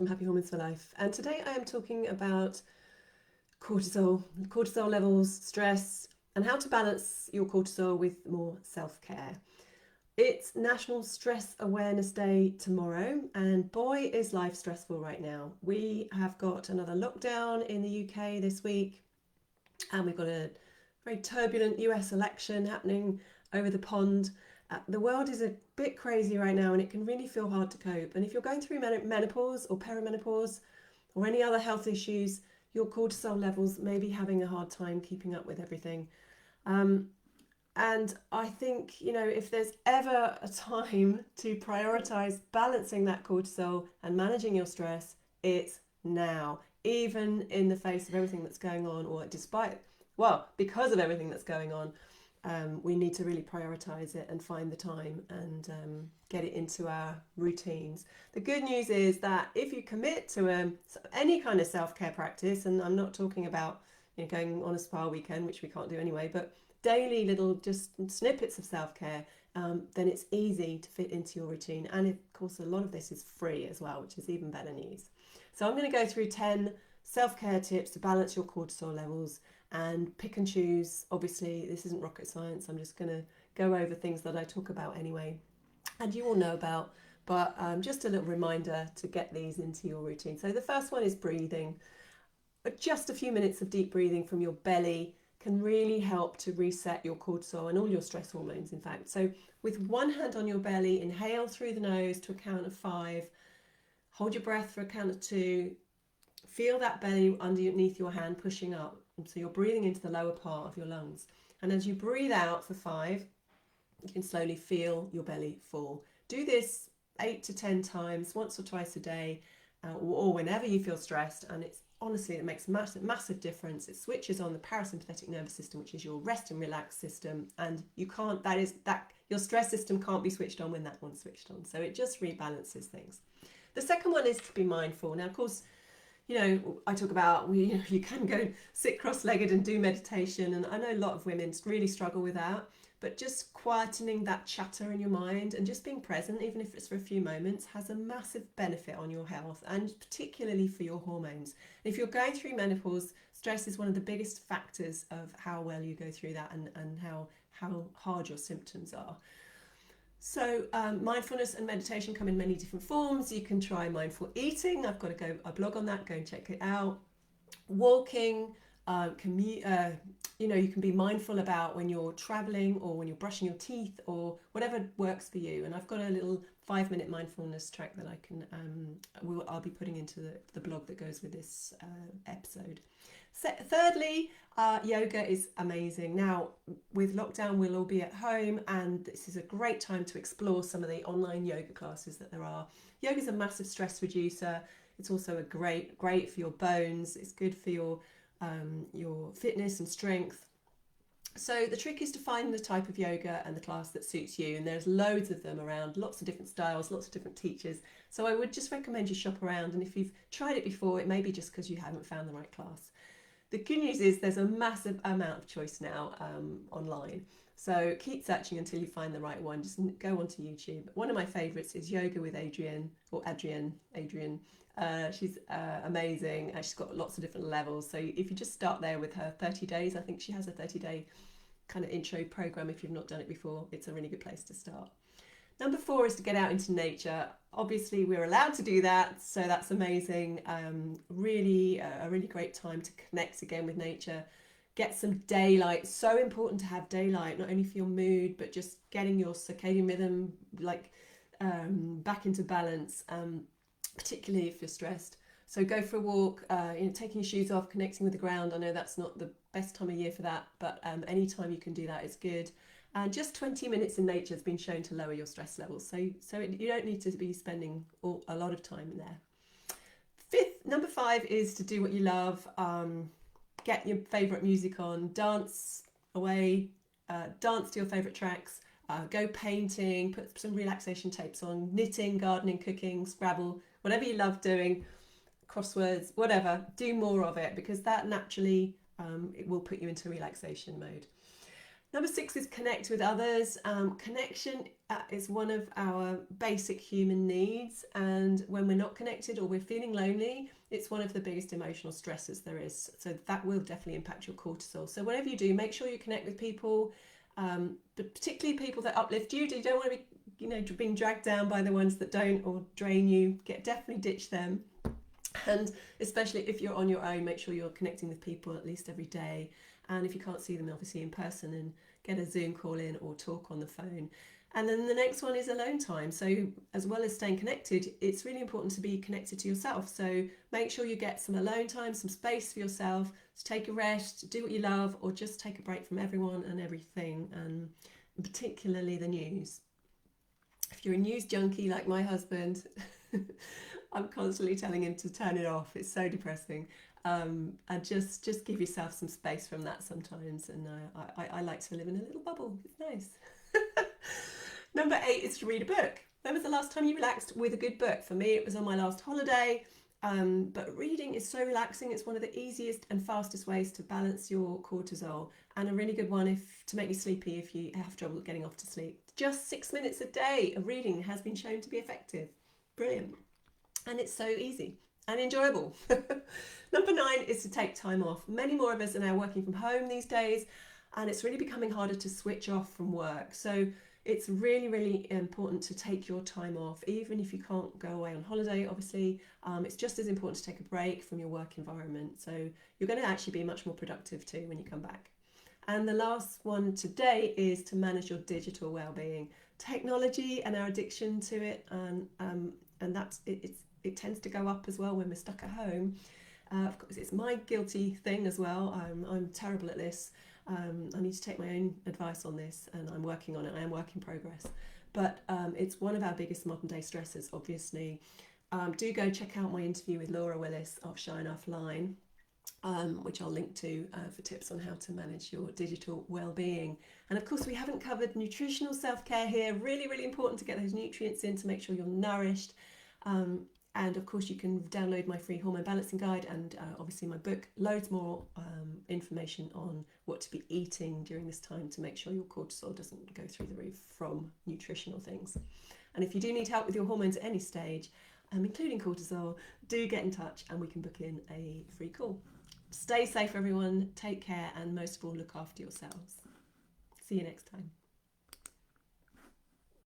from Happy Hormones for Life, and today I am talking about cortisol levels, stress, and how to balance your cortisol with more self-care. It's National Stress Awareness Day tomorrow, and boy, is life stressful right now. We have got another lockdown in the UK this week, and we've got a very turbulent US election happening over the pond. The world is a bit crazy right now, and it can really feel hard to cope. And if you're going through menopause or perimenopause or any other health issues, your cortisol levels may be having a hard time keeping up with everything. And I think, if there's ever a time to prioritize balancing that cortisol and managing your stress, it's now, even in the face of everything that's going on, or because of everything that's going on. We need to really prioritize it and find the time and get it into our routines. The good news is that if you commit to any kind of self-care practice, and I'm not talking about going on a spa weekend, which we can't do anyway, but daily little just snippets of self-care, then it's easy to fit into your routine. And of course, a lot of this is free as well, which is even better news. So I'm going to go through 10 self-care tips to balance your cortisol levels and pick and choose. Obviously, this isn't rocket science. I'm just going to go over things that I talk about anyway, and you all know about, but just a little reminder to get these into your routine. So the first one is breathing. Just a few minutes of deep breathing from your belly can really help to reset your cortisol and all your stress hormones, in fact. So with one hand on your belly, inhale through the nose to a count of 5, hold your breath for a count of 2, feel that belly underneath your hand pushing up. And so you're breathing into the lower part of your lungs. And as you breathe out for 5, you can slowly feel your belly fall. Do this 8 to 10 times, once or twice a day, or whenever you feel stressed. And it makes massive difference. It switches on the parasympathetic nervous system, which is your rest and relax system. And your stress system can't be switched on when that one's switched on. So it just rebalances things. The second one is to be mindful. Now, of course, I talk about you can go sit cross-legged and do meditation, and I know a lot of women really struggle with that, but just quietening that chatter in your mind and just being present, even if it's for a few moments, has a massive benefit on your health, and particularly for your hormones. If you're going through menopause, stress is one of the biggest factors of how well you go through that and how hard your symptoms are. So mindfulness and meditation come in many different forms. You can try mindful eating. I've got a blog on that. Go and check it out. Walking, you can be mindful about when you're traveling or when you're brushing your teeth or whatever works for you. And I've got a little 5-minute mindfulness track that I'll be putting into the blog that goes with this episode. Thirdly, yoga is amazing. Now, with lockdown, we'll all be at home, and this is a great time to explore some of the online yoga classes that there are. Yoga is a massive stress reducer. It's also a great for your bones. It's good for your fitness and strength. So the trick is to find the type of yoga and the class that suits you, and there's loads of them around, lots of different styles, lots of different teachers. So I would just recommend you shop around, and if you've tried it before, it may be just because you haven't found the right class. The good news is there's a massive amount of choice now online. So keep searching until you find the right one. Just go onto YouTube. One of my favourites is Yoga with Adrienne. She's amazing. She's got lots of different levels. So if you just start there with her 30 days, I think she has a 30-day kind of intro program. If you've not done it before, it's a really good place to start. Number 4 is to get out into nature. Obviously, we're allowed to do that, so that's amazing. Really, a really great time to connect again with nature. Get some daylight. So important to have daylight, not only for your mood, but just getting your circadian rhythm back into balance, particularly if you're stressed. So go for a walk, taking your shoes off, connecting with the ground. I know that's not the best time of year for that, but any time you can do that is good. And just 20 minutes in nature has been shown to lower your stress levels. So you don't need to be spending a lot of time in there. Number 5 is to do what you love. Get your favourite music on, dance away, dance to your favourite tracks, go painting, put some relaxation tapes on, knitting, gardening, cooking, Scrabble, whatever you love doing, crosswords, whatever, do more of it, because that naturally it will put you into relaxation mode. Number 6 is connect with others. Connection is one of our basic human needs, and when we're not connected or we're feeling lonely, it's one of the biggest emotional stresses there is. So that will definitely impact your cortisol. So whatever you do, make sure you connect with people, but particularly people that uplift you. You don't want to be, being dragged down by the ones that don't or drain you. Definitely ditch them. And especially if you're on your own, make sure you're connecting with people at least every day. And if you can't see them, obviously in person, and get a Zoom call in or talk on the phone. And then the next one is alone time. So as well as staying connected, it's really important to be connected to yourself. So make sure you get some alone time, some space for yourself, to take a rest, do what you love, or just take a break from everyone and everything, and particularly the news. If you're a news junkie like my husband, I'm constantly telling him to turn it off. It's so depressing. And just give yourself some space from that sometimes. And I like to live in a little bubble. It's nice. Number 8 is to read a book. When was the last time you relaxed with a good book? For me, it was on my last holiday. But reading is so relaxing. It's one of the easiest and fastest ways to balance your cortisol, and a really good one to make you sleepy if you have trouble getting off to sleep. Just 6 minutes a day of reading has been shown to be effective. Brilliant. And it's so easy and enjoyable. Number 9 is to take time off. Many more of us are now working from home these days, and it's really becoming harder to switch off from work. So it's really, really important to take your time off, even if you can't go away on holiday, obviously. It's just as important to take a break from your work environment. So you're going to actually be much more productive too when you come back. And the last one today is to manage your digital well-being. Technology and our addiction to it, and that's it tends to go up as well when we're stuck at home. Of course, it's my guilty thing as well. I'm terrible at this. I need to take my own advice on this, and I'm working on it. I am work in progress. But it's one of our biggest modern day stressors, obviously. Do go check out my interview with Laura Willis of Shine Offline, which I'll link to for tips on how to manage your digital well-being. And of course, we haven't covered nutritional self-care here. Really, really important to get those nutrients in to make sure you're nourished. And of course, you can download my free hormone balancing guide, and obviously my book, loads more information on what to be eating during this time to make sure your cortisol doesn't go through the roof from nutritional things. And if you do need help with your hormones at any stage, including cortisol, do get in touch and we can book in a free call. Stay safe, everyone. Take care, and most of all, look after yourselves. See you next time.